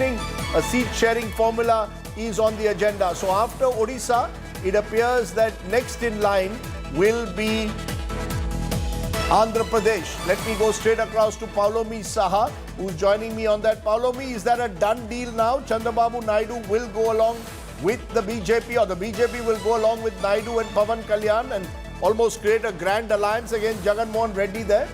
evening, a seat-sharing formula is on the agenda. So after Odisha, it appears that next in line will be Andhra Pradesh. Let me go straight across to Paulomi Saha, who's joining me on that. Paulomi, is that a done deal now? Chandrababu Naidu will go along with the BJP, or the BJP will go along with Naidu and Pawan Kalyan and almost create a grand alliance against Jagan Mohan Reddy there?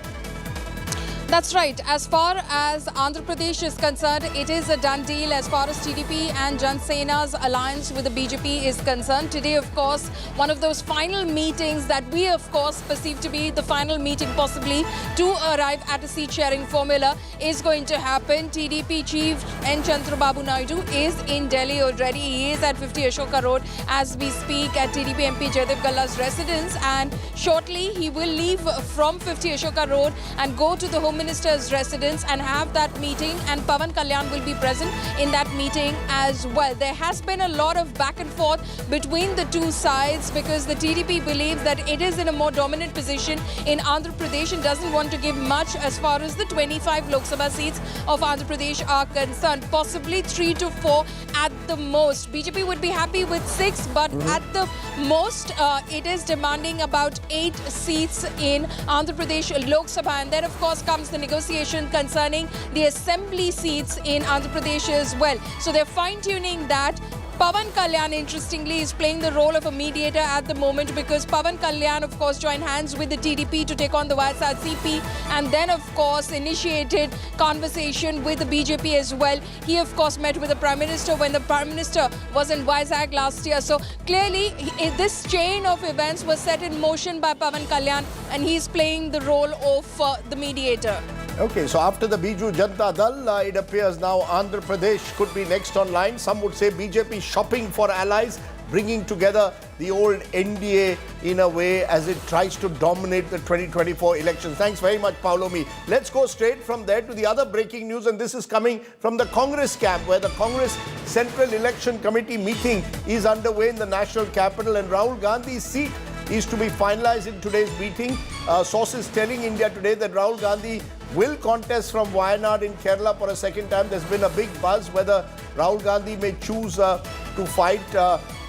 That's right. As far as Andhra Pradesh is concerned, it is a done deal as far as TDP and Jan Sena's alliance with the BJP is concerned. Today, of course, one of those final meetings that we, of course, perceive to be the final meeting possibly to arrive at a seat-sharing formula is going to happen. TDP chief N. Chandrababu Naidu is in Delhi already. He is at 50 Ashoka Road as we speak at TDP MP Jaideep Galla's residence, and shortly he will leave from 50 Ashoka Road and go to the Home Minister's residence and have that meeting, and Pawan Kalyan will be present in that meeting as well. There has been a lot of back and forth between the two sides because the TDP believes that it is in a more dominant position in Andhra Pradesh and doesn't want to give much as far as the 25 Lok Sabha seats of Andhra Pradesh are concerned, possibly 3 to 4 at the most. BJP would be happy with 6, but at the most it is demanding about 8 seats in Andhra Pradesh Lok Sabha, and then of course comes the negotiation concerning the assembly seats in Andhra Pradesh as well. So they're fine-tuning that. Pawan Kalyan, interestingly, is playing the role of a mediator at the moment because Pawan Kalyan, of course, joined hands with the TDP to take on the YSRCP and then, of course, initiated conversation with the BJP as well. He, of course, met with the Prime Minister when the Prime Minister was in Vizag last year. So clearly, this chain of events was set in motion by Pawan Kalyan, and he's playing the role of the mediator. Okay, so after the Biju Janata Dal, it appears now Andhra Pradesh could be next on line. Some would say BJP shopping for allies, bringing together the old NDA in a way as it tries to dominate the 2024 elections. Thanks very much, Paulomi. Let's go straight from there to the other breaking news, and this is coming from the Congress camp, where the Congress Central Election Committee meeting is underway in the national capital, and Rahul Gandhi's seat is to be finalized in today's meeting. Sources telling India today that Rahul Gandhi will contest from Wayanad in Kerala for a second time. There's been a big buzz whether Rahul Gandhi may choose to fight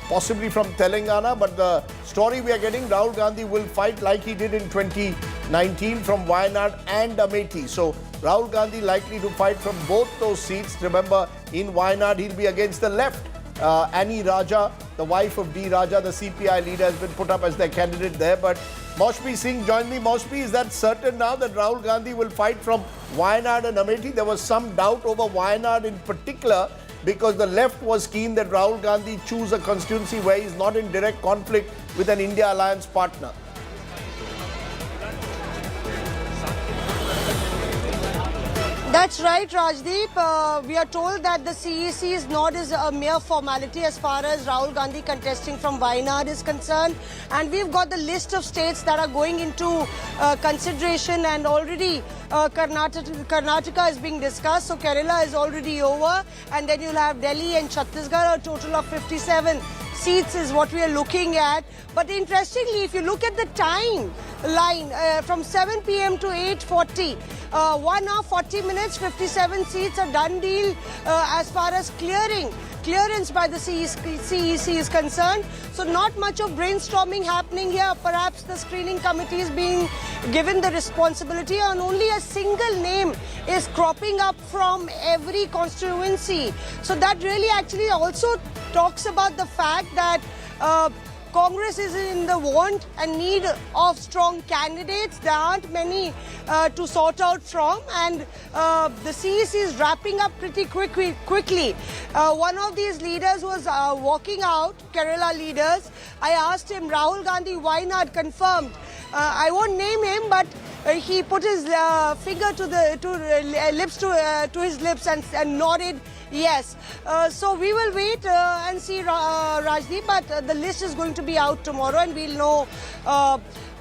possibly from Telangana, but the story we are getting, Rahul Gandhi will fight like he did in 2019 from Wayanad and Amethi. So Rahul Gandhi likely to fight from both those seats. Remember, in Wayanad he'll be against the left. Annie Raja, the wife of D. Raja, the CPI leader, has been put up as their candidate there. But Moshpi Singh joined me. Moshpi, is that certain now that Rahul Gandhi will fight from Wayanad and Amethi? There was some doubt over Wayanad in particular because the left was keen that Rahul Gandhi choose a constituency where he's not in direct conflict with an India alliance partner. That's right, Rajdeep. We are told that the CEC's nod is a mere formality as far as Rahul Gandhi contesting from Wayanad is concerned. And we've got the list of states that are going into consideration, and already Karnataka is being discussed. So Kerala is already over. And then you'll have Delhi and Chhattisgarh, a total of 57 seats is what we are looking at. But interestingly, if you look at the time line from 7 p.m. to 8:40, 1 hour 40 minutes, 57 seats, a done deal as far as clearance by the CEC is concerned. So not much of brainstorming happening here. Perhaps the screening committee is being given the responsibility, and only a single name is cropping up from every constituency. So that really actually also talks about the fact that Congress is in the want and need of strong candidates. There aren't many to sort out from, and the CEC is wrapping up pretty quickly. One of these leaders was walking out, Kerala leaders. I asked him, Rahul Gandhi, why not confirmed? I won't name him, but he put his finger to his lips and nodded yes. So we will wait and see, Rajdeep, but the list is going to be out tomorrow, and we'll know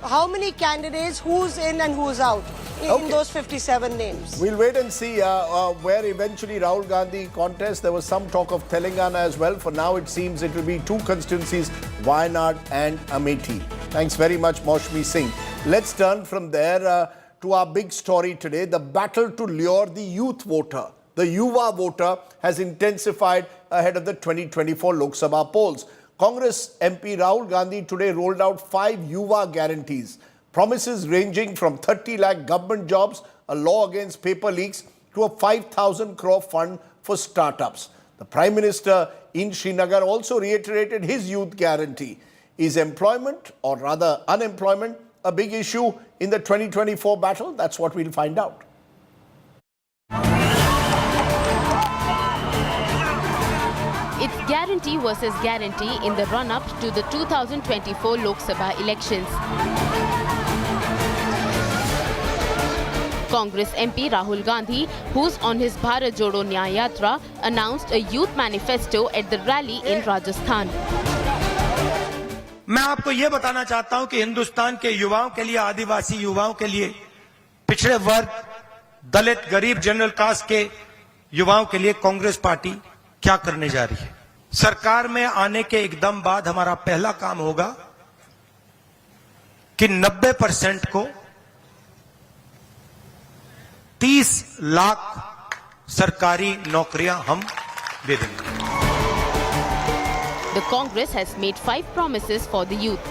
how many candidates, who's in and who's out in those 57 names. We'll wait and see where eventually Rahul Gandhi contests. There was some talk of Telangana as well. For now, it seems it will be 2 constituencies, Wayanad and Amethi. Thanks very much, Moshmi Singh. Let's turn from there to our big story today, the battle to lure the youth voter. the Yuva voter has intensified ahead of the 2024 Lok Sabha polls. Congress MP Rahul Gandhi today rolled out 5 Yuva guarantees, promises ranging from 30 lakh government jobs, a law against paper leaks, to a 5,000 crore fund for startups. The Prime Minister in Srinagar also reiterated his youth guarantee. Is employment, or rather unemployment, a big issue in the 2024 battle? That's what we'll find out. It's guarantee versus guarantee in the run-up to the 2024 Lok Sabha elections. Congress MP Rahul Gandhi, who's on his Bharat Jodo Nyaya Yatra, announced a youth manifesto at the rally in Rajasthan. मैं आपको यह बताना चाहता हूं कि हिंदुस्तान के युवाओं के लिए, आदिवासी युवाओं के लिए, पिछड़े वर्ग, दलित, गरीब, जनरल कास्ट के युवाओं के लिए कांग्रेस पार्टी क्या करने जा रही है। सरकार में आने के एकदम बाद हमारा पहला काम होगा कि 90% को 30 लाख सरकारी नौकरियां हम दे देंगे। The Congress has made 5 promises for the youth.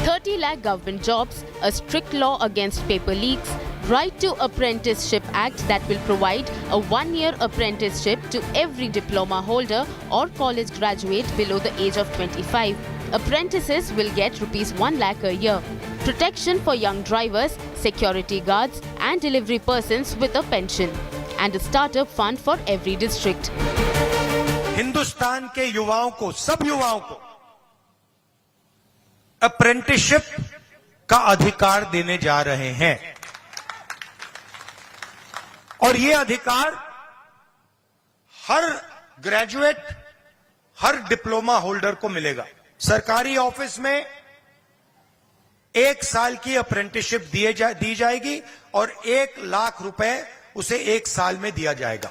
30 lakh government jobs, a strict law against paper leaks, Right to Apprenticeship Act that will provide a 1-year apprenticeship to every diploma holder or college graduate below the age of 25. Apprentices will get rupees 1 lakh a year. Protection for young drivers, security guards and delivery persons with a pension. And a startup fund for every district. Hindustan के युवाओं को, सब युवाओं को apprenticeship का अधिकार देने जा रहे हैं और ये अधिकार हर ग्रेजुएट, हर डिप्लोमा होल्डर को मिलेगा। सरकारी ऑफिस में 1 साल की अप्रेंटिसशिप दी जाएगी और 1 लाख रुपए उसे 1 साल में दिया जाएगा।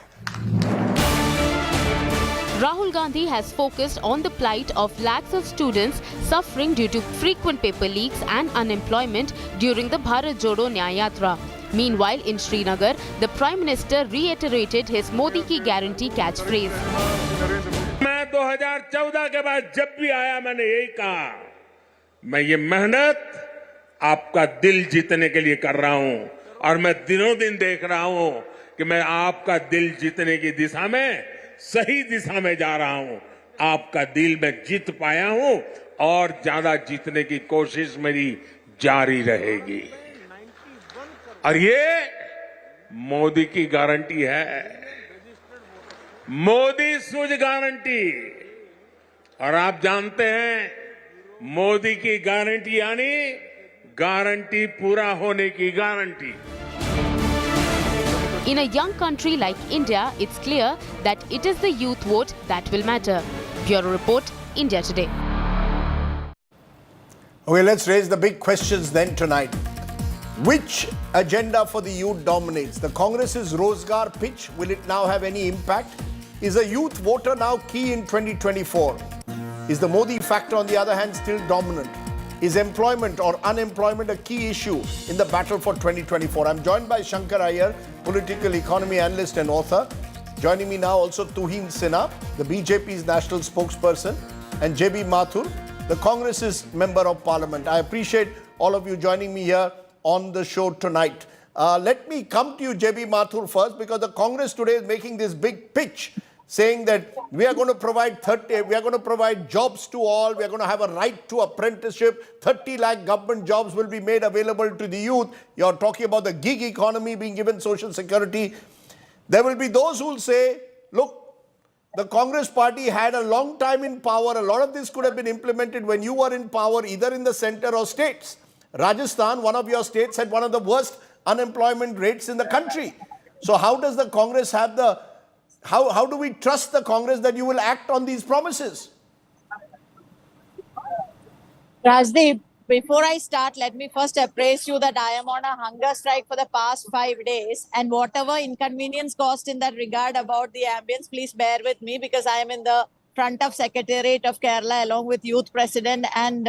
Rahul Gandhi has focused on the plight of lakhs of students suffering due to frequent paper leaks and unemployment during the Bharat Jodo Nyaya Yatra. Meanwhile, in Srinagar, the Prime Minister reiterated his Modi ki guarantee catchphrase. मैं 2014 के बाद जब भी आया मैंने यही कहा, मैं ये मेहनत आपका दिल जीतने के लिए कर रहा हूं और मैं दिनों दिन देख रहा हूं कि मैं आपका दिल जीतने की दिशा में सही दिशा में जा रहा हूं। आपका दिल मैं जीत पाया हूं और ज्यादा जीतने की कोशिश मेरी जारी रहेगी। और ये मोदी की गारंटी है, मोदी सूझ गारंटी। और आप जानते हैं मोदी की गारंटी यानी गारंटी पूरा होने की guarantee. In a young country like India, it's clear that it is the youth vote that will matter. Bureau Report, India Today. Okay, let's raise the big questions then tonight. Which agenda for the youth dominates? The Congress's Rozgar pitch, will it now have any impact? Is a youth voter now key in 2024? Is the Modi factor, on the other hand, still dominant? Is employment or unemployment a key issue in the battle for 2024? I'm joined by Shankar Iyer, political economy analyst and author. Joining me now also Tuhin Sinha, the BJP's national spokesperson, and JB Mathur, the Congress's member of parliament. I appreciate all of you joining me here on the show tonight. Let me come to you, JB Mathur, first, because the Congress today is making this big pitch saying that we are going to provide jobs to all, we are going to have a right to apprenticeship, 30 lakh government jobs will be made available to the youth. You're talking about the gig economy being given social security. There will be those who will say, look, the Congress party had a long time in power. A lot of this could have been implemented when you were in power, either in the center or states. Rajasthan, one of your states, had one of the worst unemployment rates in the country. So how does the Congress have the How do we trust the Congress that you will act on these promises? Rajdeep, before I start, let me first appraise you that I am on a hunger strike for the past 5 days, and whatever inconvenience caused in that regard about the ambience, please bear with me because I am in the front of Secretariat of Kerala along with Youth President and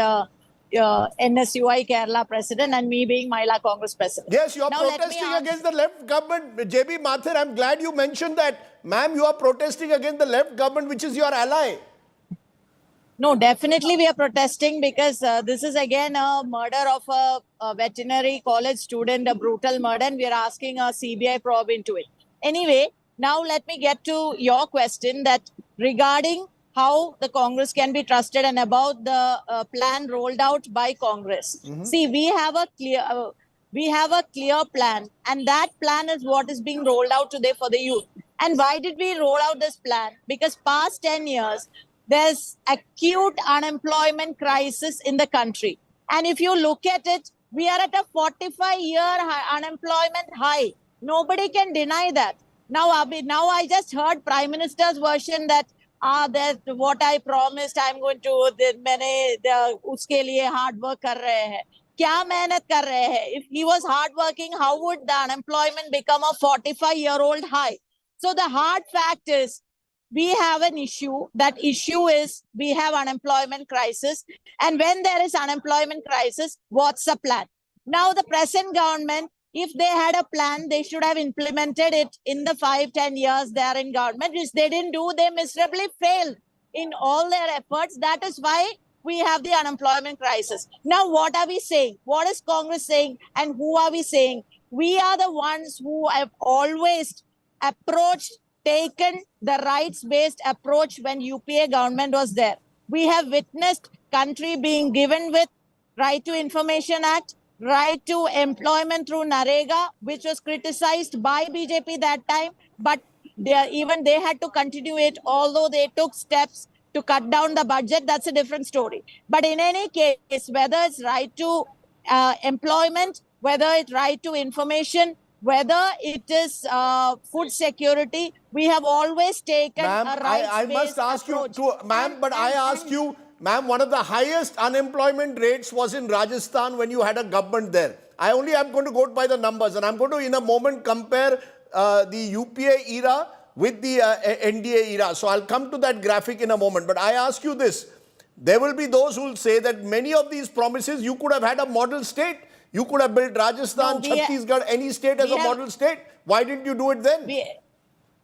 NSUI Kerala president and me being Mahila Congress president. Yes, you are Now let me protesting ask- against the left government. JB Mathur, I'm glad you mentioned that. Ma'am, you are protesting against the left government, which is your ally. No, definitely we are protesting because this is again a murder of a veterinary college student, a brutal murder, and we are asking a CBI probe into it. Anyway, now let me get to your question that regarding how the Congress can be trusted and about the plan rolled out by Congress. See, we have a clear plan, and that plan is what is being rolled out today for the youth. And why did we roll out this plan? Because past 10 years, there's acute unemployment crisis in the country. And if you look at it, we are at a 45-year unemployment high. Nobody can deny that. Now I just heard Prime Minister's version that that what I promised I'm going to मैंने उसके लिए hard work कर रहे हैं. क्या मेहनत कर रहे हैं? If he was hard working, how would the unemployment become a 45-year-old high? So the hard fact is, we have an issue. That issue is we have unemployment crisis. And when there is unemployment crisis, what's the plan? Now, the present government, if they had a plan, they should have implemented it in the 5-10 years they are in government, which they didn't do. They miserably failed in all their efforts. That is why we have the unemployment crisis. Now, what are we saying? What is Congress saying? And who are we saying? We are the ones who have always taken the rights-based approach when UPA government was there. We have witnessed country being given with Right to Information Act, right to employment through Narega, which was criticized by BJP that time, but even they had to continue it, although they took steps to cut down the budget. That's a different story. But in any case, whether it's right to employment, whether it's right to information, whether it is food security, we have always taken Ma'am, a rights-based I must ask you approach. to, ma'am, but I ask you, ma'am, one of the highest unemployment rates was in Rajasthan when you had a government there. I only am going to go by the numbers, and I'm going to in a moment compare the UPA era with the NDA era. So I'll come to that graphic in a moment. But I ask you this, there will be those who will say that many of these promises you could have had a model state. You could have built Rajasthan, Chhattisgarh, any state as a model state. Why didn't you do it then?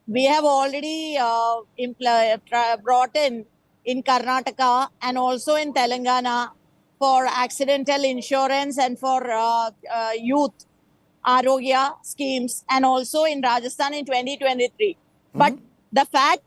We have already brought in Karnataka and also in Telangana for accidental insurance and for youth Arogya schemes, and also in Rajasthan in 2023. But the fact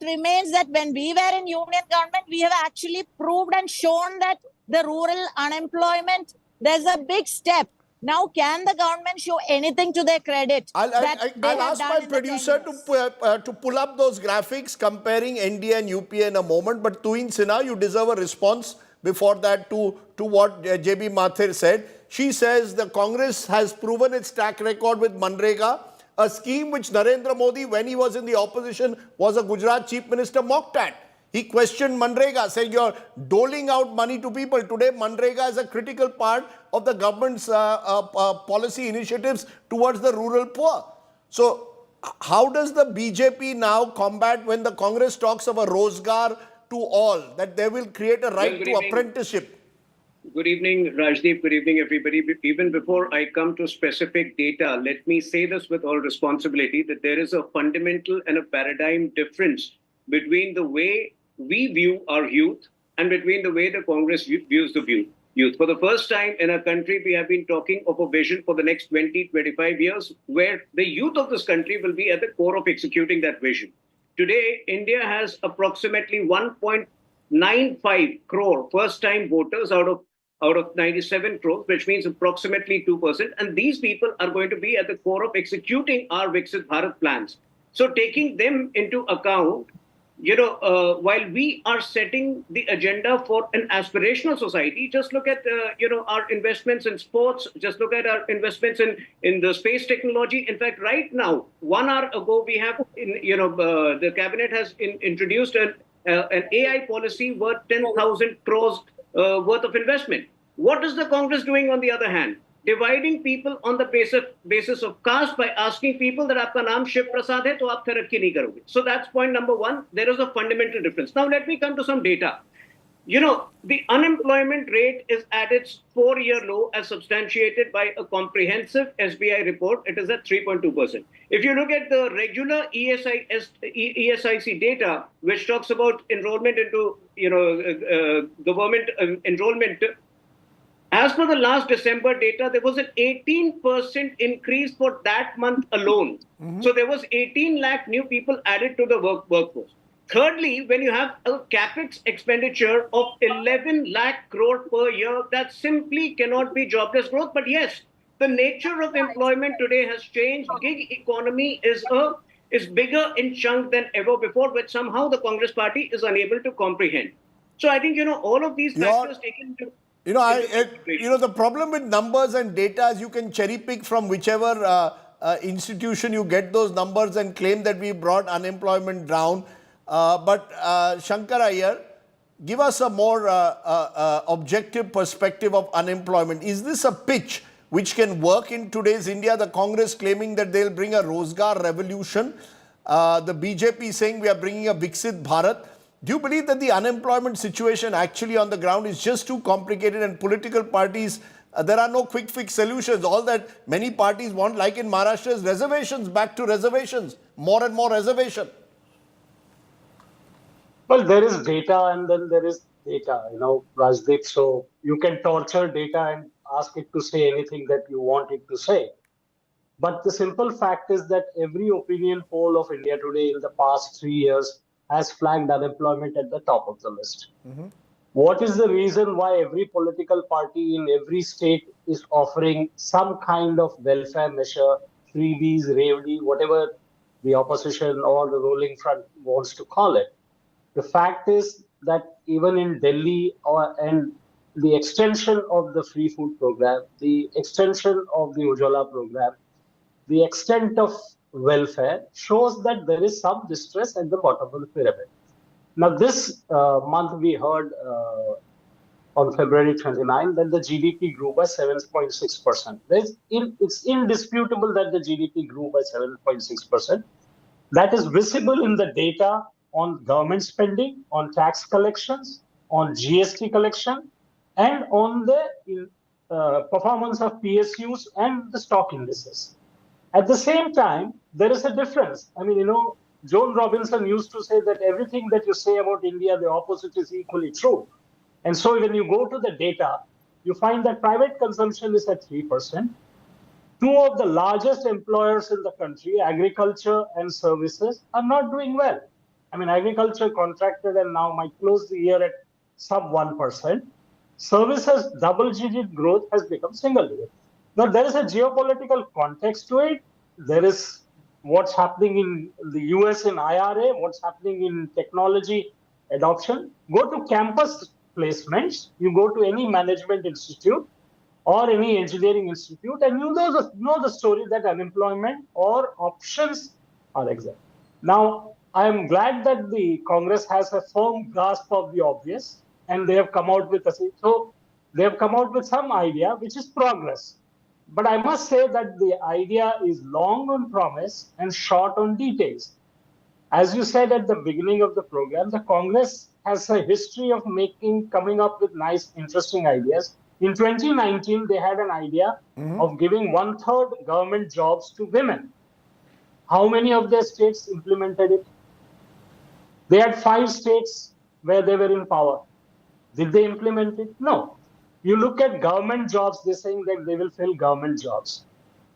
remains that when we were in union government, we have actually proved and shown that the rural unemployment, there's a big step. Now, can the government show anything to their credit? I'll ask my producer to pull up those graphics comparing NDA and UPA in a moment. But Tuin Sinha, you deserve a response before that to what JB Mathur said. She says the Congress has proven its track record with Manrega, a scheme which Narendra Modi, when he was in the opposition, was a Gujarat Chief Minister, mocked at. He questioned Manrega, saying you're doling out money to people. Today, Manrega is a critical part of the government's policy initiatives towards the rural poor. So, how does the BJP now combat when the Congress talks of a Rozgar to all, that they will create a right to apprenticeship? Good evening, Rajdeep. Good evening, everybody. Even before I come to specific data, let me say this with all responsibility, that there is a fundamental and a paradigm difference between the way we view our youth and between the way the Congress views the youth. For the first time in our country, we have been talking of a vision for the next 20, 25 years, where the youth of this country will be at the core of executing that vision. Today, India has approximately 1.95 crore first-time voters out of 97 crores, which means approximately 2%. And these people are going to be at the core of executing our Viksit Bharat plans. So taking them into account, while we are setting the agenda for an aspirational society, just look at, our investments in sports, just look at our investments in the space technology. In fact, right now, 1 hour ago, we have, the cabinet has introduced an AI policy worth 10,000 crores worth of investment. What is the Congress doing on the other hand? Dividing people on the basis of caste by asking people that aapka naam Shiv Prasad hai, to aap tarakki nahi karoge. So that's point number one. There is a fundamental difference. Now let me come to some data. the unemployment rate is at its 4-year low as substantiated by a comprehensive SBI report. It is at 3.2%. If you look at the regular ESIC data, which talks about enrollment into, government enrollment, as per the last December data, there was an 18% increase for that month alone. So there was 18 lakh new people added to the workforce. Thirdly, when you have a capex expenditure of 11 lakh crore per year, that simply cannot be jobless growth. But yes, the nature of employment today has changed. Gig economy is bigger in chunk than ever before, which somehow the Congress party is unable to comprehend. So I think all of these You're- factors taken into the problem with numbers and data is you can cherry pick from whichever institution you get those numbers and claim that we brought unemployment down. But Shankar Iyer, give us a more objective perspective of unemployment. Is this a pitch which can work in today's India? The Congress claiming that they'll bring a Rozgar revolution. The BJP saying we are bringing a Viksit Bharat. Do you believe that the unemployment situation actually on the ground is just too complicated and political parties, there are no quick fix solutions? All that many parties want, like in Maharashtra, is reservations, back to reservations, more and more reservation. Well, there is data and then there is data, Rajdeep. So you can torture data and ask it to say anything that you want it to say. But the simple fact is that every opinion poll of India today in the past 3 years has flagged unemployment at the top of the list. What is the reason why every political party in every state is offering some kind of welfare measure, freebies, revdi, whatever the opposition or the ruling front wants to call it? The fact is that even in Delhi and the extension of the free food program, the extension of the Ujjwala program, the extent of welfare shows that there is some distress at the bottom of the pyramid. Now, this month we heard on February 29 that the GDP grew by 7.6%. It's indisputable that the GDP grew by 7.6%. That is visible in the data on government spending, on tax collections, on GST collection, and on the performance of PSUs and the stock indices. At the same time, there is a difference. Joan Robinson used to say that everything that you say about India, the opposite is equally true. And so when you go to the data, you find that private consumption is at 3%. Two of the largest employers in the country, agriculture and services, are not doing well. Agriculture contracted and now might close the year at sub 1%. Services double-digit growth has become single-digit. Now, there is a geopolitical context to it. There is what's happening in the US in IRA, what's happening in technology adoption. Go to campus placements. You go to any management institute or any engineering institute, and you know the story that unemployment or options are exempt. Now, I am glad that the Congress has a firm grasp of the obvious, and they have come out with some idea, which is progress. But I must say that the idea is long on promise and short on details. As you said at the beginning of the program, the Congress has a history of coming up with nice, interesting ideas. In 2019, they had an idea of giving 1/3 government jobs to women. How many of their states implemented it? They had 5 states where they were in power. Did they implement it? No. You look at government jobs, they're saying that they will fill government jobs.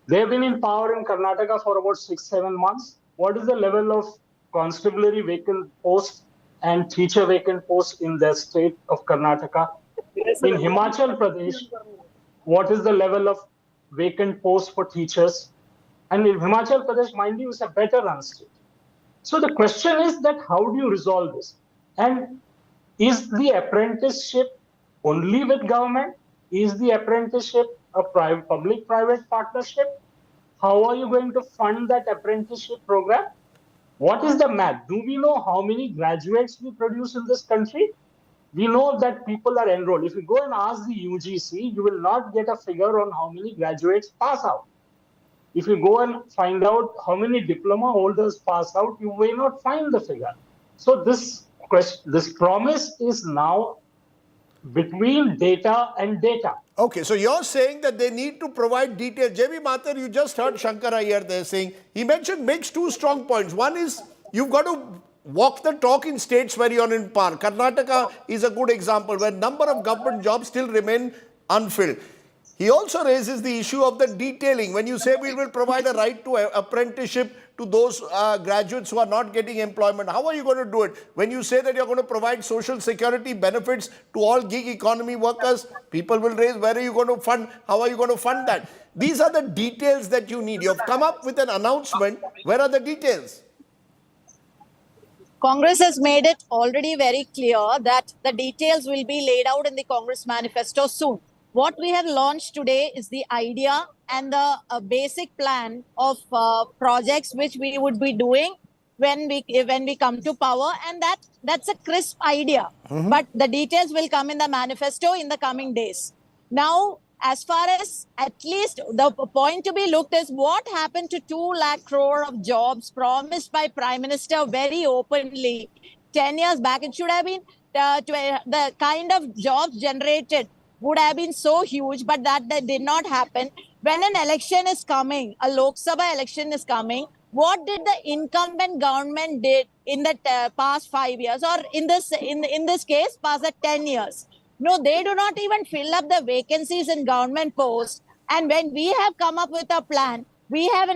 They've been in power in Karnataka for about 6-7 months. What is the level of constabulary vacant posts and teacher vacant posts in the state of Karnataka? In Himachal Pradesh, what is the level of vacant posts for teachers? And in Himachal Pradesh, mind you, is a better run state. So the question is that how do you resolve this? And is the apprenticeship only with government? Is the apprenticeship a public-private partnership? How are you going to fund that apprenticeship program? What is the math? Do we know how many graduates we produce in this country? We know that people are enrolled. If you go and ask the UGC, you will not get a figure on how many graduates pass out. If you go and find out how many diploma holders pass out, you may not find the figure. So this promise is now between data and data. Okay, so you're saying that they need to provide details. J.B. Mathur, you just heard Shankara here there saying, he makes two strong points. One is you've got to walk the talk in states where you're in power. Karnataka is a good example where number of government jobs still remain unfilled. He also raises the issue of the detailing. When you say we will provide a right to apprenticeship to those graduates who are not getting employment, how are you going to do it? When you say that you're going to provide social security benefits to all gig economy workers, people will raise, where are you going to fund? How are you going to fund that? These are the details that you need. You've come up with an announcement. Where are the details? Congress has made it already very clear that the details will be laid out in the Congress manifesto soon. What we have launched today is the idea and the basic plan of projects which we would be doing when we come to power, and that's a crisp idea. But the details will come in the manifesto in the coming days. Now, as far as at least the point to be looked is what happened to 2 lakh crore of jobs promised by Prime Minister very openly 10 years back. It should have been the kind of jobs generated would have been so huge, but that did not happen. When an election is coming, a Lok Sabha election is coming, what did the incumbent government did in the past 5 years, or in this case, past 10 years? No, they do not even fill up the vacancies in government posts. And when we have come up with a plan, we have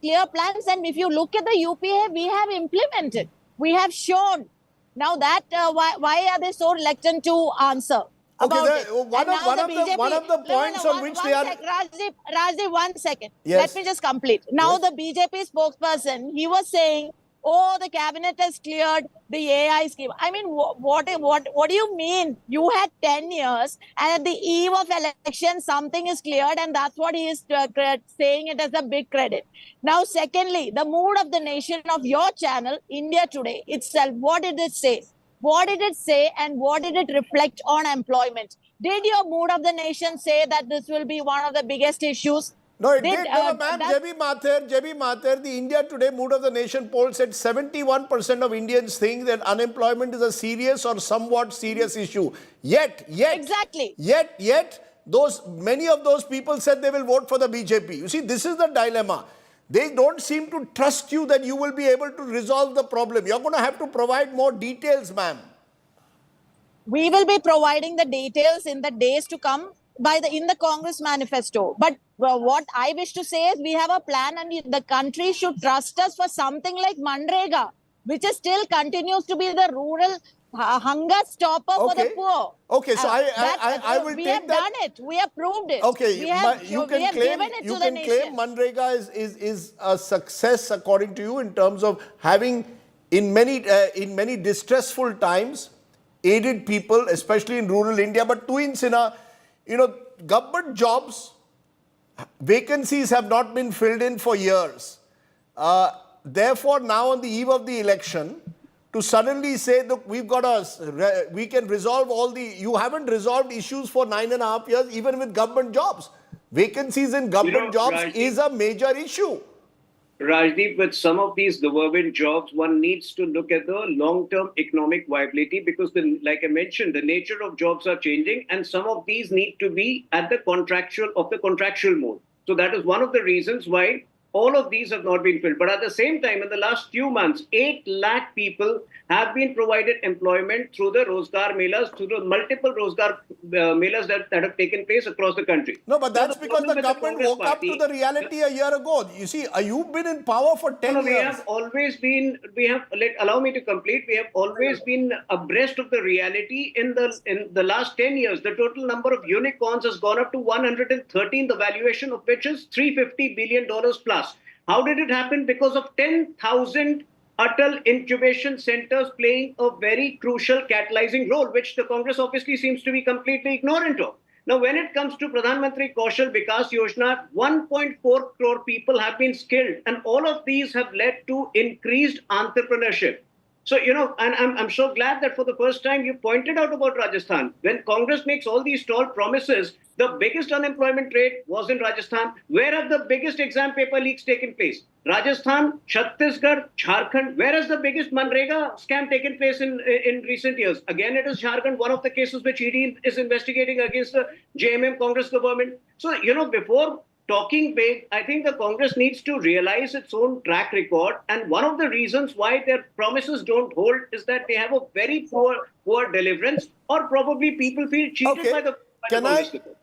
clear plans. And if you look at the UPA, we have implemented. We have shown. Now that why are they so reluctant to answer? Okay, One of the points on which they are... Rajdeep, 1 second. Yes. Let me just complete. Now Yes. the BJP spokesperson, he was saying, oh, the cabinet has cleared the AI scheme. I mean, what do you mean? You had 10 years and at the eve of election, something is cleared, and that's what he is saying it as a big credit. Now, secondly, the mood of the nation of your channel, India Today itself, what did it say? What did it say, and what did it reflect on employment? Did your mood of the nation say that this will be one of the biggest issues? No, it did. No, ma'am, J.B. Mathur, the India Today Mood of the Nation poll said 71% of Indians think that unemployment is a serious or somewhat serious issue. Yet, Exactly. Many of those people said they will vote for the BJP. You see, this is the dilemma. They don't seem to trust you that you will be able to resolve the problem. You're going to have to provide more details, ma'am. We will be providing the details in the days to come in the Congress manifesto. But what I wish to say is we have a plan, and the country should trust us for something like Manrega, which is still continues to be the rural hunger stopper for the poor. Okay, so I will we take have that. done it. We have proved it. Okay, you can claim claim Manrega is a success according to you in terms of having in many distressful times aided people, especially in rural India. But government jobs vacancies have not been filled in for years. Therefore, now on the eve of the election, to suddenly say, look, we can resolve you haven't resolved issues for 9.5 years, even with government jobs. Vacancies in government jobs is a major issue. Rajdeep, with some of these government jobs, one needs to look at the long-term economic viability because, like I mentioned, the nature of jobs are changing, and some of these need to be at the contractual mode. So that is one of the reasons why all of these have not been filled. But at the same time, in the last few months, 8 lakh people have been provided employment through the Rozgar Melas, through the multiple Rozgar Melas that have taken place across the country. No, but that's because the government woke up to the reality a year ago. You see, you've been in power for 10 years. We have always been, allow me to complete, we have always been abreast of the reality in the last 10 years. The total number of unicorns has gone up to 113, the valuation of which is $350 billion plus. How did it happen? Because of 10,000 Atal incubation centers playing a very crucial catalyzing role, which the Congress obviously seems to be completely ignorant of. Now, when it comes to Pradhan Mantri Kaushal Vikas Yojana, 1.4 crore people have been skilled, and all of these have led to increased entrepreneurship. So, and I'm so glad that for the first time you pointed out about Rajasthan. When Congress makes all these tall promises, the biggest unemployment rate was in Rajasthan. Where have the biggest exam paper leaks taken place? Rajasthan, Chhattisgarh, Jharkhand. Where has the biggest Manrega scam taken place in recent years? Again, it is Jharkhand, one of the cases which ED is investigating against the JMM Congress government. So, before talking big, I think the Congress needs to realize its own track record. And one of the reasons why their promises don't hold is that they have a very poor deliverance, or probably people feel cheated by the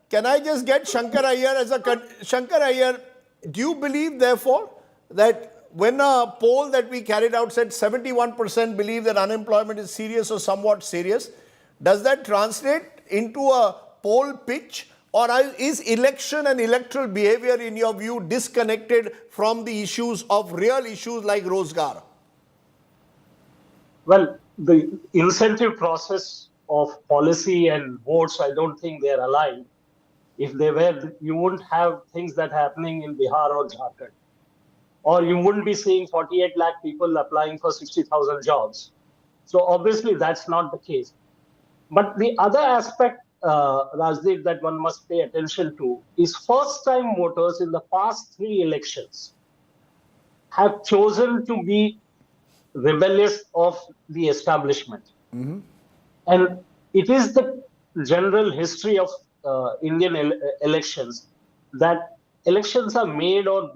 Can I just get Shankar Iyer as Shankar Iyer, do you believe, therefore, that when a poll that we carried out said 71% believe that unemployment is serious or somewhat serious, does that translate into a poll pitch? Or is election and electoral behavior, in your view, disconnected from the issues of real issues like Rozgar? Well, the incentive process of policy and votes, I don't think they're aligned. If they were, you wouldn't have things that are happening in Bihar or Jharkhand. Or you wouldn't be seeing 48 lakh people applying for 60,000 jobs. So obviously that's not the case. But the other aspect, Rajdeep, that one must pay attention to is first-time voters in the past 3 elections have chosen to be rebellious of the establishment. Mm-hmm. And it is the general history of Indian elections that elections are made or,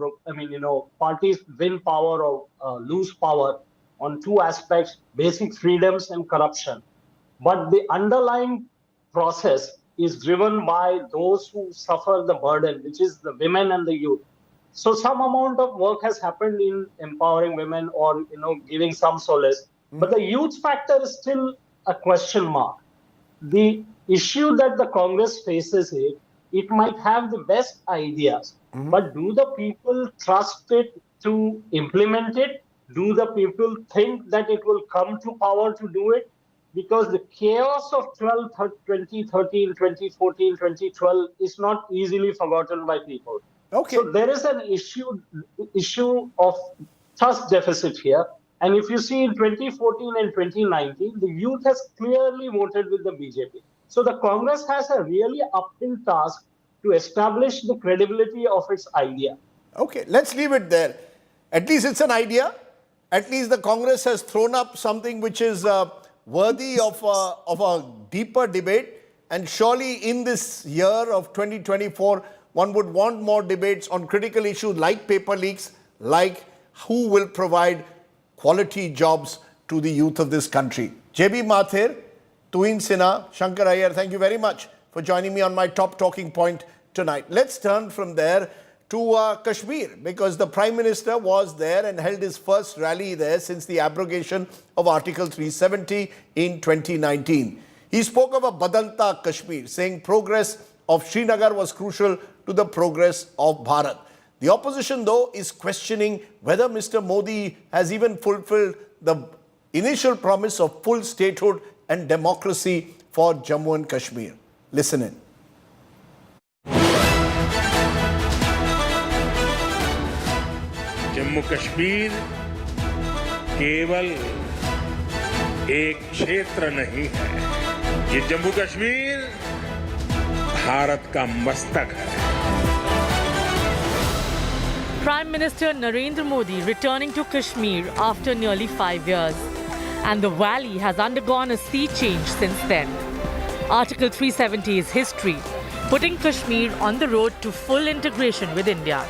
parties win power or lose power on 2 aspects, basic freedoms and corruption. But the underlying process is driven by those who suffer the burden, which is the women and the youth. So some amount of work has happened in empowering women or, giving some solace. But the youth factor is still a question mark. The issue that the Congress faces is it might have the best ideas, but do the people trust it to implement it? Do the people think that it will come to power to do it? Because the chaos of 2013, 2014, 2012 is not easily forgotten by people. Okay. So there is an issue of trust deficit here. And if you see in 2014 and 2019, the youth has clearly voted with the BJP. So the Congress has a really uphill task to establish the credibility of its idea. Okay, let's leave it there. At least it's an idea. At least the Congress has thrown up something which is worthy of a deeper debate. And surely in this year of 2024, one would want more debates on critical issues like paper leaks, like who will provide quality jobs to the youth of this country. JB Mathur, Tuhin Sinha, Shankar Iyer, thank you very much for joining me on my top talking point tonight. Let's turn from there to Kashmir, because the Prime Minister was there and held his first rally there since the abrogation of Article 370 in 2019. He spoke of a Badalta Kashmir, saying progress of Srinagar was crucial to the progress of Bharat. The opposition, though, is questioning whether Mr. Modi has even fulfilled the initial promise of full statehood and democracy for Jammu and Kashmir. Listen in. Jammu Kashmir केवल एक क्षेत्र नहीं है, ये जम्मू कश्मीर भारत का मस्तक है. Prime Minister Narendra Modi returning to Kashmir after nearly 5 years. And the valley has undergone a sea change since then. Article 370 is history, putting Kashmir on the road to full integration with India.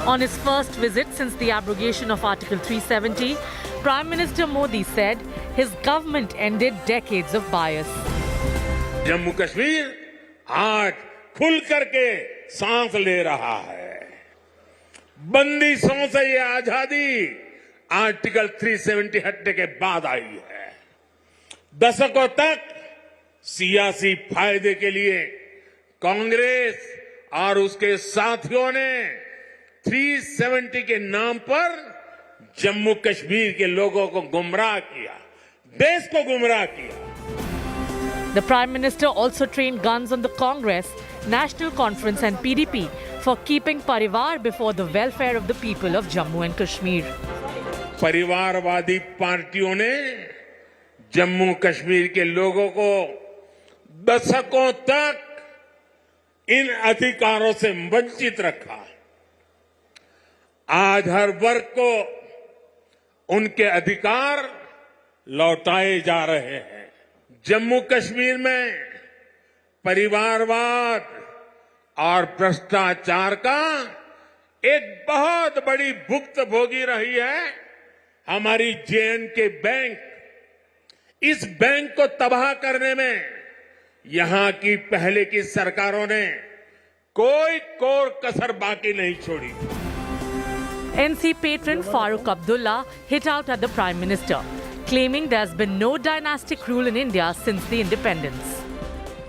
On his first visit since the abrogation of Article 370, Prime Minister Modi said his government ended decades of bias. Jammu Kashmir आज खुल करके सांस ले रहा है. बंदिशों से ये आजादी आर्टिकल 370 हटने के बाद आई है. दशकों तक सियासी फायदे के लिए कांग्रेस और उसके साथियों ने 370 के नाम पर जम्मू कश्मीर के लोगों को गुमराह किया, देश को गुमराह किया. The Prime Minister also trained guns on the Congress, National Conference and PDP for keeping Parivar before the welfare of the people of Jammu and Kashmir. परिवारवादी पार्टियों ने जम्मू कश्मीर के लोगों को दशकों तक इन अधिकारों से वंचित रखा। आज हर वर्ग को उनके अधिकार लौटाए जा रहे हैं। जम्मू कश्मीर में परिवारवाद और भ्रष्टाचार का एक बहुत बड़ी भुक्तभोगी रही है हमारी जे.एंड.के बैंक। इस बैंक को तबाह करने में यहां की पहले की सरकारों ने कोई कोर कसर बाकी नहीं छोड़ी। NC patron Farooq Abdullah hit out at the Prime Minister, claiming there's been no dynastic rule in India since the independence.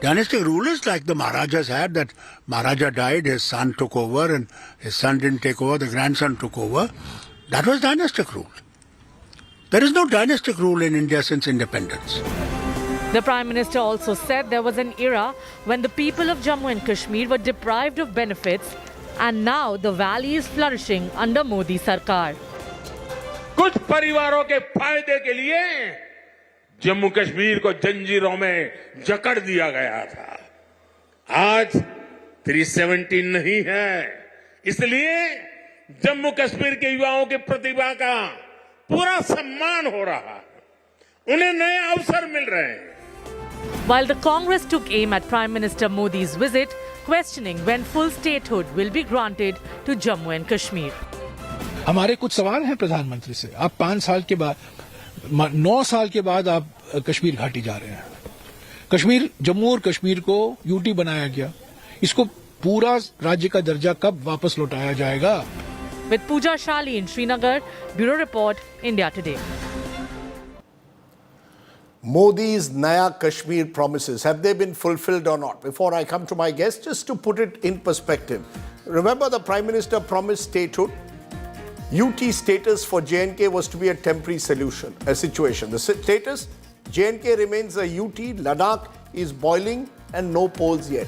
Dynastic rule is like the Maharajas had, that Maharaja died, his son took over, and his son didn't take over, the grandson took over. That was dynastic rule. There is no dynastic rule in India since independence. The Prime Minister also said there was an era when the people of Jammu and Kashmir were deprived of benefits, and now the valley is flourishing under Modi Sarkar. कुछ परिवारों के फायदे के लिए जम्मू कश्मीर को जंजीरों में जकड़ दिया गया था। आज 370 नहीं है, इसलिए जम्मू कश्मीर के युवाओं की प्रतिभा का पूरा सम्मान हो रहा है, उन्हें नए अवसर मिल रहे हैं। While the Congress took aim at Prime Minister Modi's visit, questioning when full statehood will be granted to Jammu and Kashmir. हमारे कुछ सवाल हैं प्रधानमंत्री से। आप 5 साल के बाद, 9 साल के बाद आप कश्मीर घाटी जा रहे हैं। कश्मीर, जम्मू और कश्मीर को यूटी बनाया गया, इसको पूरा राज्य का दर्जा कब वापस लौटाया जाएगा? With Pooja Shali in Srinagar, Bureau Report, India Today. Modi's Naya Kashmir promises, have they been fulfilled or not? Before I come to my guest, just to put it in perspective, remember the Prime Minister promised statehood? UT status for J&K was to be a temporary situation. The status, J&K remains a UT, Ladakh is boiling and no polls yet.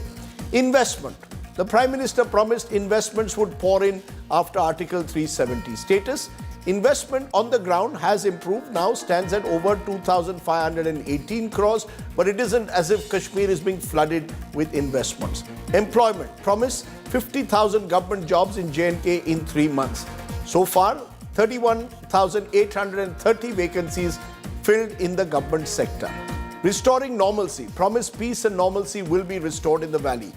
Investment. The Prime Minister promised investments would pour in after Article 370. Status, investment on the ground has improved, now stands at over 2,518 crores, but it isn't as if Kashmir is being flooded with investments. Employment, promise 50,000 government jobs in J&K in 3 months. So far, 31,830 vacancies filled in the government sector. Restoring normalcy, promise peace and normalcy will be restored in the valley.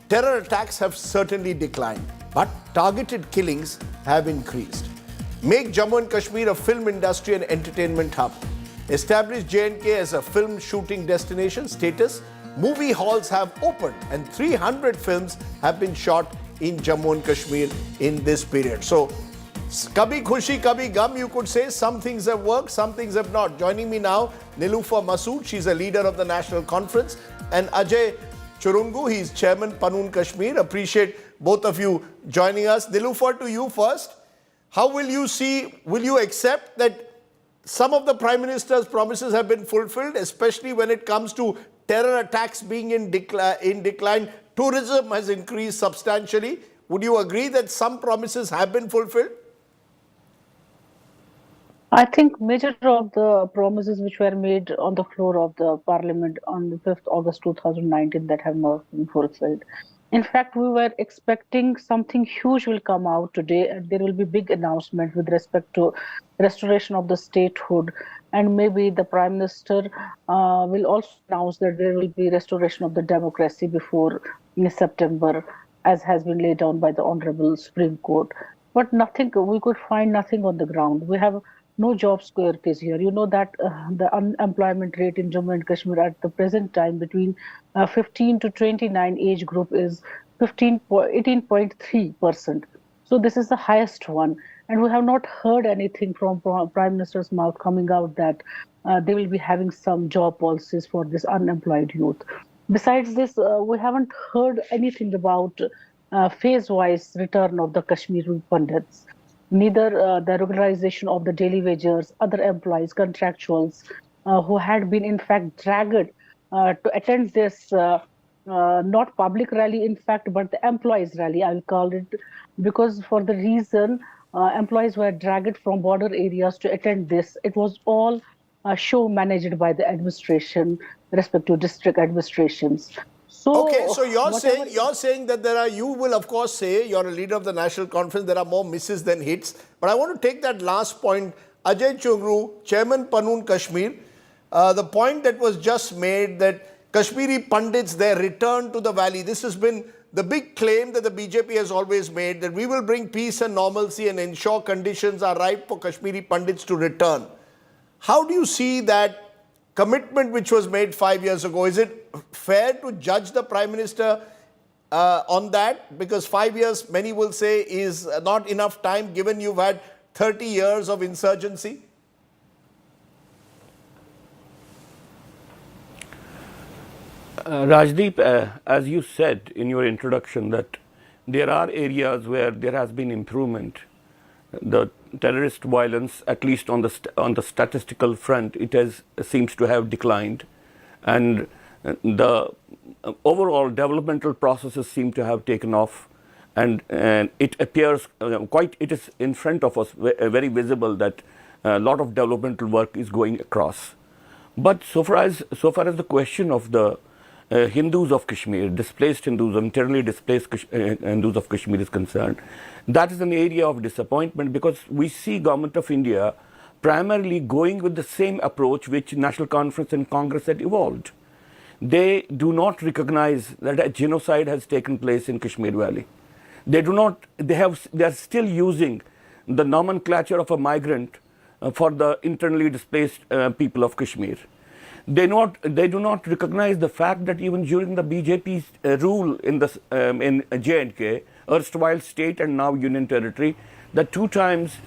Terror attacks have certainly declined, but targeted killings have increased. Make Jammu and Kashmir a film industry and entertainment hub. Establish J&K as a film shooting destination. Status, movie halls have opened and 300 films have been shot in Jammu and Kashmir in this period. So, kabhi khushi, kabhi gum, you could say. Some things have worked, some things have not. Joining me now, Niloofar Masood, she's a leader of the National Conference, and Ajay Churungu, he's Chairman Panun Kashmir. Appreciate both of you joining us. Niloofar, to you first. How will you accept that some of the Prime Minister's promises have been fulfilled, especially when it comes to terror attacks being in decline? Tourism has increased substantially. Would you agree that some promises have been fulfilled? I think major of the promises which were made on the floor of the parliament on the 5th August 2019 that have not been fulfilled. In fact, we were expecting something huge will come out today, and there will be big announcement with respect to restoration of the statehood, and maybe the Prime Minister will also announce that there will be restoration of the democracy before September, as has been laid down by the Honorable Supreme Court. But nothing, we could find nothing on the ground. We have no job securities here. You know that the unemployment rate in Jammu and Kashmir at the present time between 15 to 29 age group is 18.3%. So this is the highest one. And we have not heard anything from Prime Minister's mouth coming out that they will be having some job policies for this unemployed youth. Besides this, we haven't heard anything about phase-wise return of the Kashmiri Pandits. Neither the regularization of the daily wagers, other employees, contractuals who had been in fact dragged to attend this not public rally in fact, but the employees rally, I'll call it, because for the reason employees were dragged from border areas to attend this. It was all a show managed by the administration, respective district administrations. Okay, So so whatever. you're saying that there are, you will of course say, you're a leader of the national conference, there are more misses than hits. But I want to take that last point. Ajay Chungru, Chairman Panoon Kashmir, the point that was just made that Kashmiri Pandits, their return to the valley, this has been the big claim that the BJP has always made, that we will bring peace and normalcy and ensure conditions are right for Kashmiri Pandits to return. How do you see that commitment which was made 5 years ago? Is it fair to judge the Prime Minister on that? Because 5 years, many will say, is not enough time given you've had 30 years of insurgency? Rajdeep, as you said in your introduction, that there are areas where there has been improvement. The terrorist violence, at least on the statistical front, seems to have declined, and the overall developmental processes seem to have taken off, and it appears it is in front of us, very visible that a lot of developmental work is going across. But so far as the question of the Hindus of Kashmir, displaced Hindus, internally displaced Hindus of Kashmir is concerned, that is an area of disappointment, because we see Government of India primarily going with the same approach which National Conference and Congress had evolved. They do not recognize that a genocide has taken place in Kashmir Valley. They are still using the nomenclature of a migrant for the internally displaced people of Kashmir. They do not recognize the fact that even during the BJP's rule in J&K, erstwhile state and now union territory, the 2 times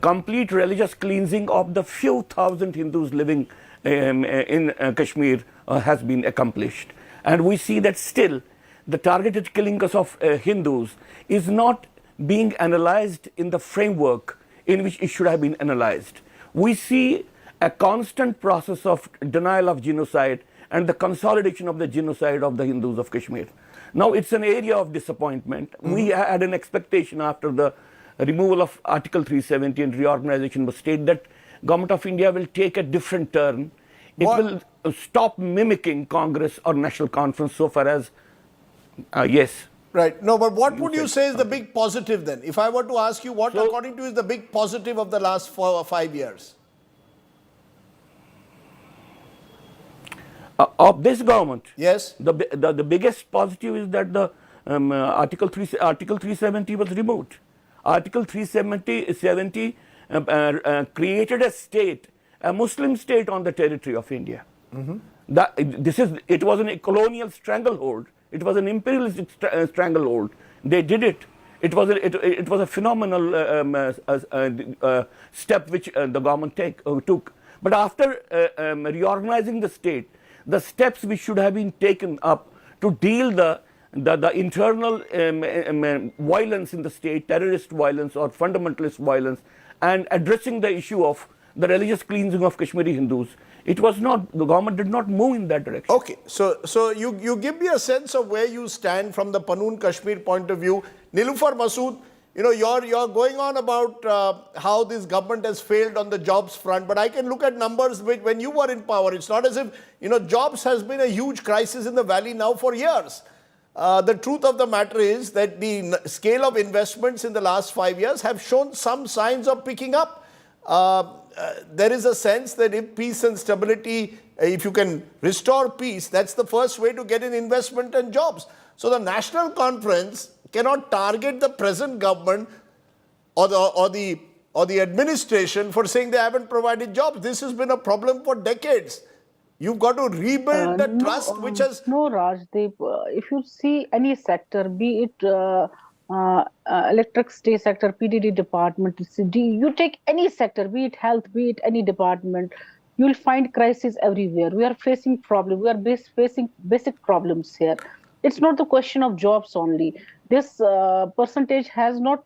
complete religious cleansing of the few thousand Hindus living in Kashmir has been accomplished. And we see that still the targeted killing of Hindus is not being analyzed in the framework in which it should have been analyzed. We see a constant process of denial of genocide and the consolidation of the genocide of the Hindus of Kashmir. Now, it's an area of disappointment. We had an expectation after the removal of Article 370 and reorganization of state that Government of India will take a different turn. It will stop mimicking Congress or National Conference so far as, yes. Right. No, but what would you say is the big positive then? If I were to ask you, what according to you is the big positive of the last 4 or 5 years? Of this government, yes, the biggest positive is that the Article 370 was removed. Article 370 created a state, a Muslim state on the territory of India. It was a colonial stranglehold. It was an imperialistic stranglehold. They did it. It was a phenomenal step which the government took. But after reorganizing the state, the steps which should have been taken up to deal the internal violence in the state, terrorist violence or fundamentalist violence, and addressing the issue of the religious cleansing of Kashmiri Hindus, it was not, the government did not move in that direction. Okay, so you give me a sense of where you stand from the Panoon Kashmir point of view. Nilufar Masood, you know, you're going on about how this government has failed on the jobs front, but I can look at numbers when you were in power. It's not as if, you know, jobs has been a huge crisis in the valley now for years. The truth of the matter is that the scale of investments in the last 5 years have shown some signs of picking up. There is a sense that if peace and stability, if you can restore peace, that's the first way to get in investment and jobs. So the National Conference cannot target the present government or the administration for saying they haven't provided jobs. This has been a problem for decades. You've got to rebuild the trust which has... No, Rajdeep, if you see any sector, be it electric state sector, PDD department, you take any sector, be it health, be it any department, you will find crisis everywhere. We are facing problems. We are facing basic problems here. It's not the question of jobs only. This percentage has not,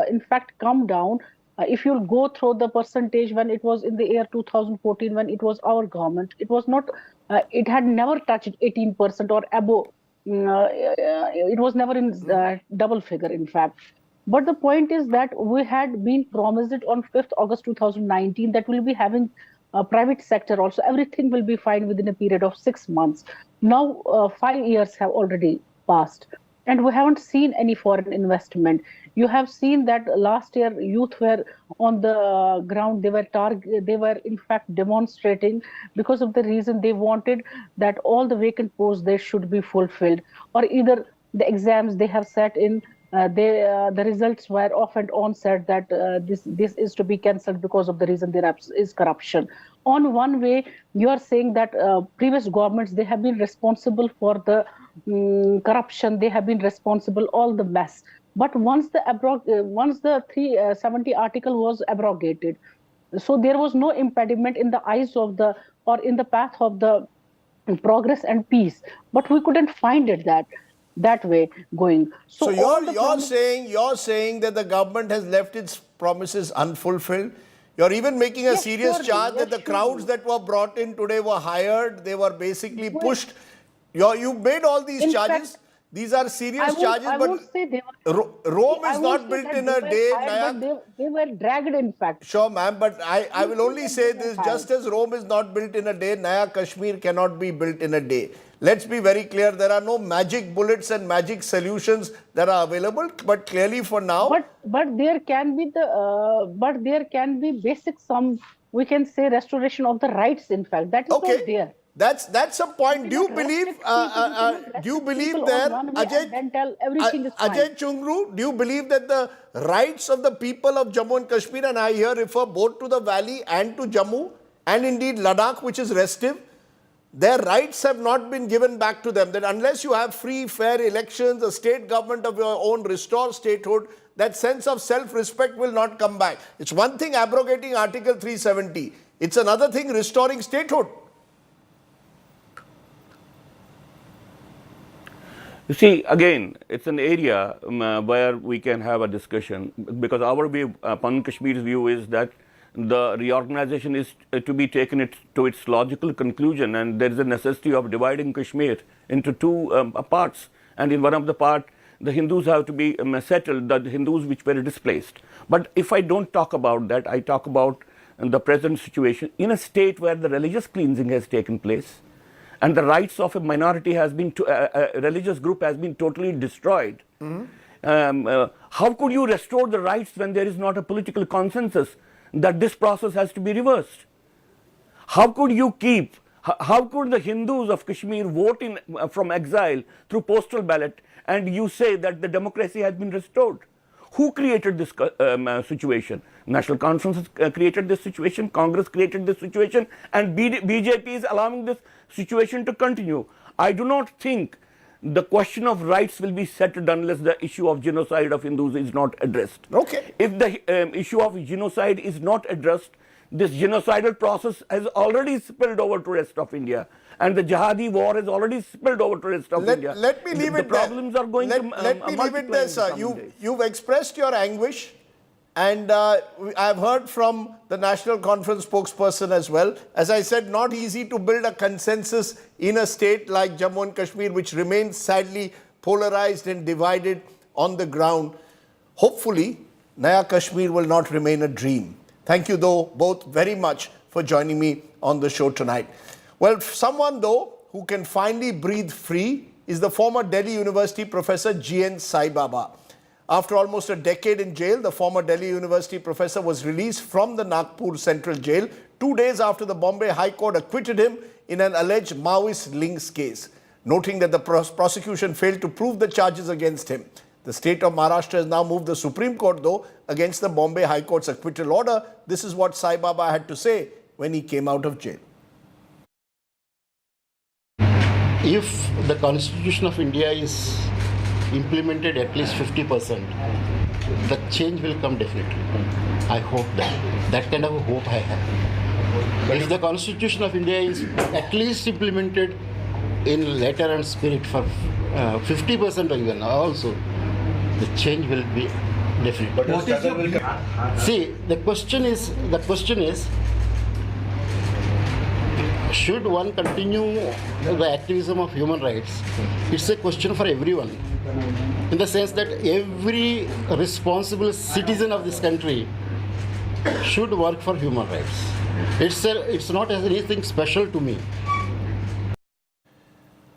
in fact, come down. If you go through the percentage when it was in the year 2014, when it was our government, it was not, it had never touched 18% or above. It was never in double figure, in fact. But the point is that we had been promised it on 5th August 2019 that we'll be having a private sector also. Everything will be fine within a period of 6 months. Now, 5 years have already passed, and we haven't seen any foreign investment. You have seen that last year youth were on the ground. They were in fact demonstrating because of the reason they wanted that all the vacant posts they should be fulfilled, or either the exams they have set in. The results were off and on said that this is to be cancelled because of the reason there is corruption. On one way, you are saying that previous governments they have been responsible for the corruption, they have been responsible all the mess. But once the 370 article was abrogated, so there was no impediment in the eyes of the or in the path of the progress and peace. But we couldn't find it that way going. So you're saying that the government has left its promises unfulfilled. You're even making a serious charge that the crowds that were brought in today were hired. They were basically pushed. You made all these charges. These are serious charges, but Rome is not built in a day. They were dragged, in fact. Sure, ma'am, but I will only say this, just as Rome is not built in a day, Naya Kashmir cannot be built in a day. Let's be very clear, there are no magic bullets and magic solutions that are available, but clearly for now... But there can be basic we can say restoration of the rights, in fact. That is not there. That's a point. Do you believe there, Ajay Chungru, do you believe that the rights of the people of Jammu and Kashmir, and I here refer both to the valley and to Jammu, and indeed Ladakh, which is restive, their rights have not been given back to them? That unless you have free, fair elections, a state government of your own, restore statehood, that sense of self-respect will not come back. It's one thing abrogating Article 370. It's another thing restoring statehood. You see, again, it's an area where we can have a discussion, because our view, Pan Kashmir's view is that the reorganization is to be taken to its logical conclusion, and there is a necessity of dividing Kashmir into two parts. And in one of the part, the Hindus have to be settled, the Hindus which were displaced. But if I don't talk about that, I talk about the present situation in a state where the religious cleansing has taken place, and the rights of a minority has been, a religious group has been totally destroyed. How could you restore the rights when there is not a political consensus that this process has to be reversed? How could how could the Hindus of Kashmir vote from exile through postal ballot, and you say that the democracy has been restored? Who created this situation? National Conference created this situation, Congress created this situation, and BJP is allowing this situation to continue. I do not think the question of rights will be settled unless the issue of genocide of Hindus is not addressed. Okay. If the issue of genocide is not addressed, this genocidal process has already spilled over to rest of India, and the jihadi war has already spilled over to rest of India. Let me leave it there. The problems are going to multiply. Let me leave it there, sir. You've expressed your anguish, and I've heard from the National Conference spokesperson as well. As I said, not easy to build a consensus in a state like Jammu and Kashmir, which remains sadly polarized and divided on the ground. Hopefully, Naya Kashmir will not remain a dream. Thank you, though, both very much for joining me on the show tonight. Well, someone, though, who can finally breathe free is the former Delhi University professor G.N. Sai Baba. After almost a decade in jail, the former Delhi University professor was released from the Nagpur Central Jail 2 days after the Bombay High Court acquitted him in an alleged Maoist links case, noting that the prosecution failed to prove the charges against him. The state of Maharashtra has now moved the Supreme Court, though, against the Bombay High Court's acquittal order. This is what Sai Baba had to say when he came out of jail. If the Constitution of India is implemented at least 50%, the change will come definitely. I hope that. That kind of a hope I have. If the Constitution of India is at least implemented in letter and spirit for 50% or even also, the change will be definite. But see, the question is, should one continue the activism of human rights? It's a question for everyone, in the sense that every responsible citizen of this country should work for human rights. It's not anything special to me.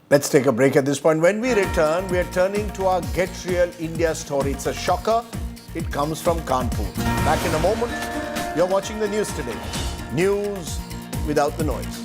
Let's take a break at this point. When we return, we are turning to our Get Real India story. It's a shocker. It comes from Kanpur. Back in a moment. You're watching the news today. News without the noise.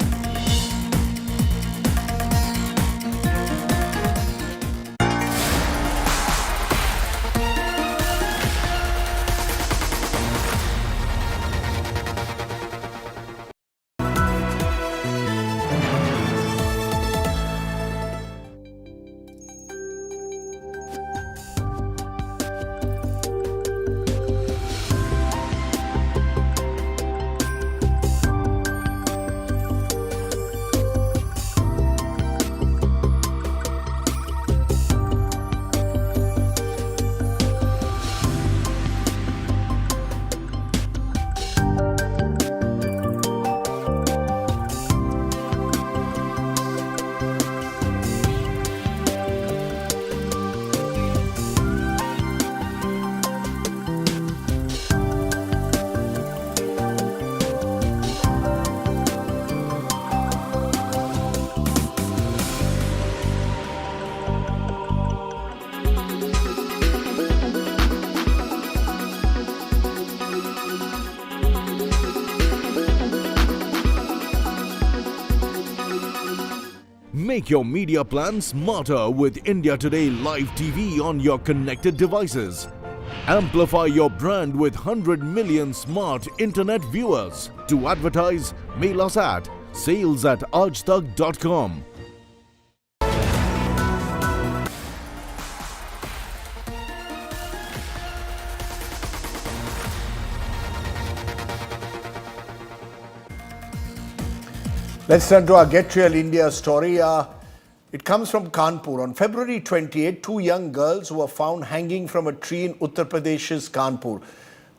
Make your media plan smarter with India Today Live TV on your connected devices. Amplify your brand with 100 million smart internet viewers. To advertise, mail us at sales@aajtak.com. Let's turn to our Get Real India story. It comes from Kanpur. On February 28, two young girls were found hanging from a tree in Uttar Pradesh's Kanpur.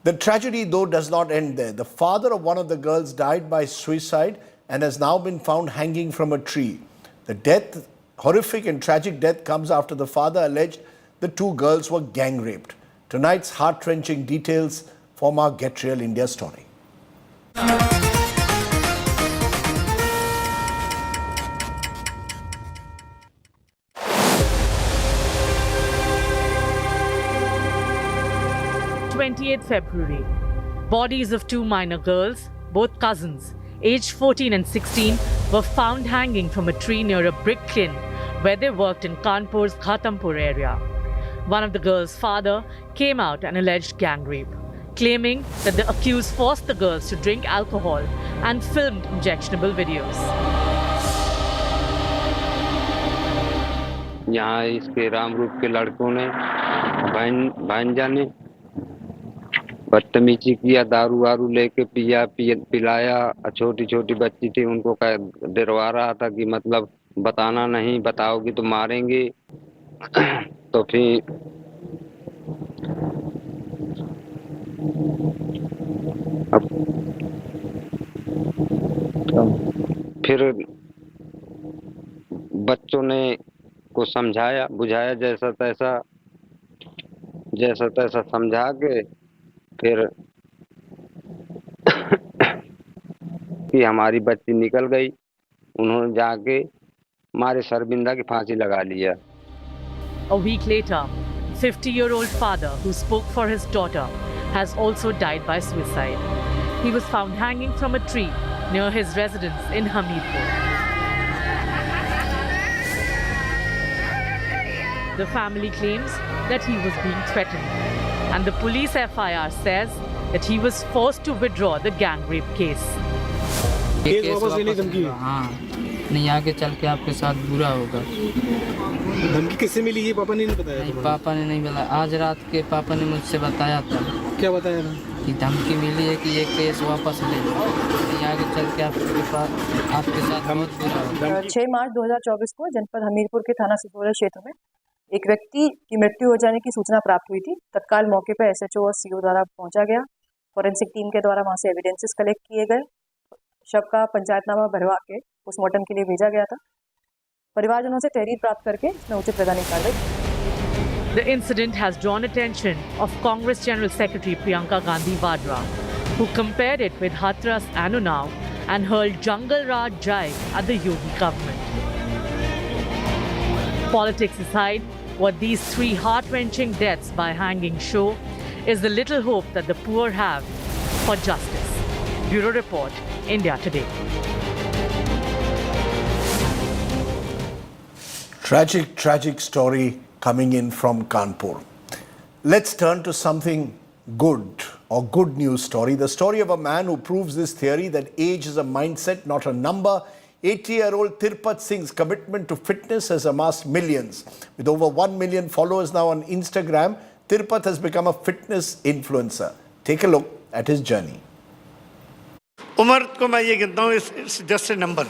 The tragedy, though, does not end there. The father of one of the girls died by suicide and has now been found hanging from a tree. The death, horrific and tragic death, comes after the father alleged the two girls were gang raped. Tonight's heart-wrenching details form our Get Real India story. 28th February. Bodies of two minor girls, both cousins, aged 14 and 16, were found hanging from a tree near a brick kiln where they worked in Kanpur's Ghatampur area. One of the girls' father came out and alleged gang rape, claiming that the accused forced the girls to drink alcohol and filmed objectionable videos. यहाँ इसके रामरूप के लड़कों ने भांजा ने बदतमीजी किया, दारू वारू लेके पिलाया। छोटी छोटी बच्ची थी, उनको डरवा रहा था कि मतलब बताना नहीं, बताओगी तो मारेंगे। तो फिर बच्चों ने को समझाया बुझाया, जैसा तैसा समझा के फिर कि हमारी बच्ची निकल गई। उन्होंने जाके मारे सरबिंदा की फांसी लगा लिया। A week later, 50-year-old father who spoke for his daughter has also died by suicide. He was found hanging from a tree near his residence in Hamirpur. The family claims that he was being threatened, and the police FIR says that he was forced to withdraw the gang rape case. Case वापस लेने धमकी? हाँ, नहीं आगे चल के आपके साथ बुरा होगा। धमकी किससे मिली ये पापा ने नहीं बताया? नहीं, पापा ने नहीं बताया। आज रात के पापा ने मुझसे बताया था। क्या बताया था? कि धमकी मिली है कि ये केस वापस ले लो, नहीं आगे चल के आपके साथ बहुत बुरा होगा। 6 मार्च 2024 को जनपद हमीरपुर के थाना सिपोरा क्षेत्र में एक व्यक्ति की मृत्यु हो जाने की सूचना प्राप्त हुई थी। तत्काल मौके पर SHO और CO द्वारा पहुंचा गया। फॉरेंसिक टीम के द्वारा वहां से एविडेंसेस कलेक्ट किए गए। शव का पंचायतनामा भरवा के पोस्टमार्टम के लिए भेजा गया था। परिवारजनों से तहरीर प्राप्त करके इसमें उचित वैधानिक कार्रवाई। The incident has drawn attention of Congress General Secretary Priyanka Gandhi Vadra, who compared it with Hathras and Unnao and hurled Jungle Raj jibe at the Yogi government. Politics aside, what these three heart-wrenching deaths by hanging show is the little hope that the poor have for justice. Bureau Report, India Today. Tragic story coming in from Kanpur. Let's turn to something good, or good news story. The story of a man who proves this theory that age is a mindset, not a number. 80-year-old Tirpat Singh's commitment to fitness has amassed millions. With over 1 million followers now on Instagram, Tirpat has become a fitness influencer. Take a look at his journey. उम्र को मैं ये गिनता हूँ, it's just a number.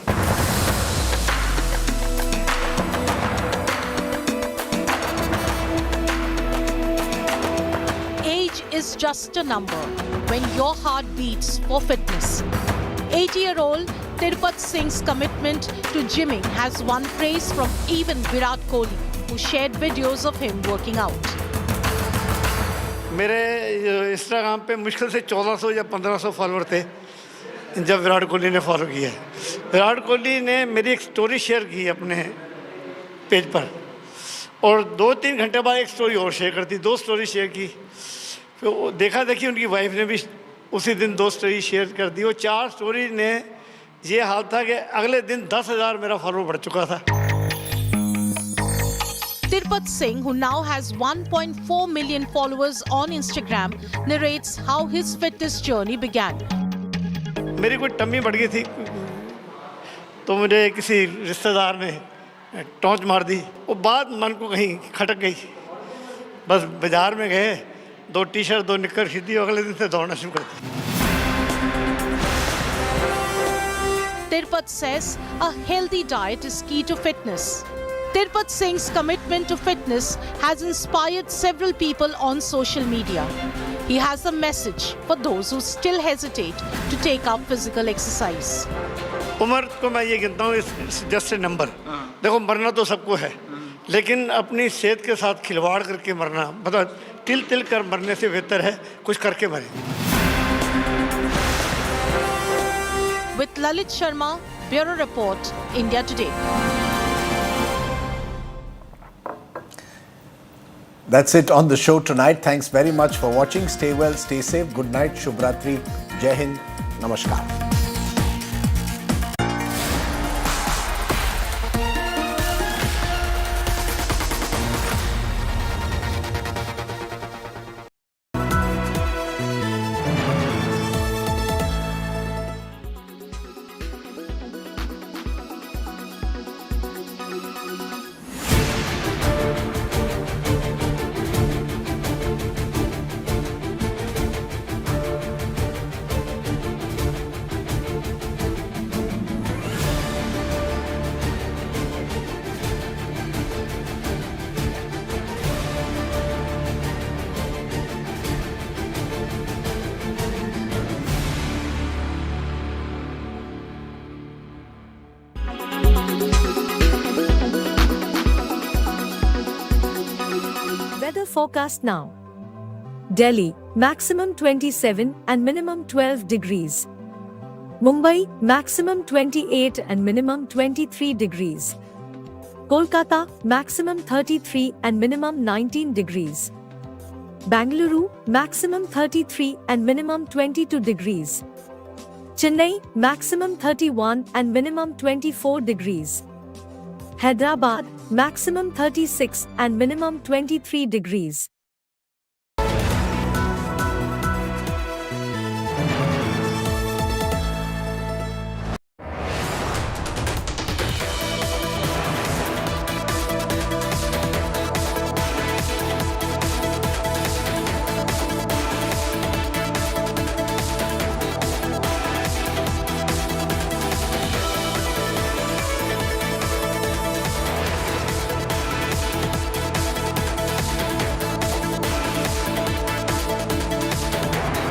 Is just a number when your heart beats for fitness. 80-year-old Tirpat Singh's commitment to gymming has won praise from even Virat Kohli, who shared videos of him working out. मेरे Instagram पे मुश्किल से 1400 या 1500 follower थे जब विराट कोहली ने follow किया। विराट कोहली ने मेरी एक स्टोरी शेयर की अपने पेज पर, और 2-3 घंटे बाद एक स्टोरी और शेयर कर दी, 2 स्टोरी शेयर की। तो देखा देखी उनकी वाइफ ने भी उसी दिन 2 स्टोरी शेयर कर दी, और 4 स्टोरी ने ये हाल था कि अगले दिन 10,000 मेरा फॉलोअर बढ़ चुका था। Tirpat Singh, who now has 1.4 million followers on Instagram, narrates how his fitness journey began. मेरी कोई टम्मी बढ़ गई थी, तो मुझे किसी रिश्तेदार ने टॉर्च मार दी। वो बात मन को कहीं खटक गई। बस बाजार में गए, 2 टी-शर्ट 2 निक्कर खरीदी, अगले दिन से दौड़ना शुरू कर दिया। Tirpat says a healthy diet is key to fitness. Tirpat Singh's commitment to fitness has inspired several people on social media. He has a message for those who still hesitate to take up physical exercise. उम्र को मैं ये गिनता हूँ, it's just a number. देखो, मरना तो सबको है, लेकिन अपनी सेहत के साथ खिलवाड़ करके मरना, मतलब तिल कर मरने से बेहतर है कुछ करके मरे। With Lalit Sharma, Bureau Report, India Today. That's it on the show tonight. Thanks very much for watching. Stay well, stay safe. Good night, Shubh Ratri, Jai Hind, Namaskar. Weather forecast now. Delhi, maximum 27 and minimum 12 degrees. Mumbai, maximum 28 and minimum 23 degrees. Kolkata, maximum 33 and minimum 19 degrees. Bangalore, maximum 33 and minimum 22 degrees. Chennai, maximum 31 and minimum 24 degrees. Hyderabad, maximum 36 and minimum 23 degrees.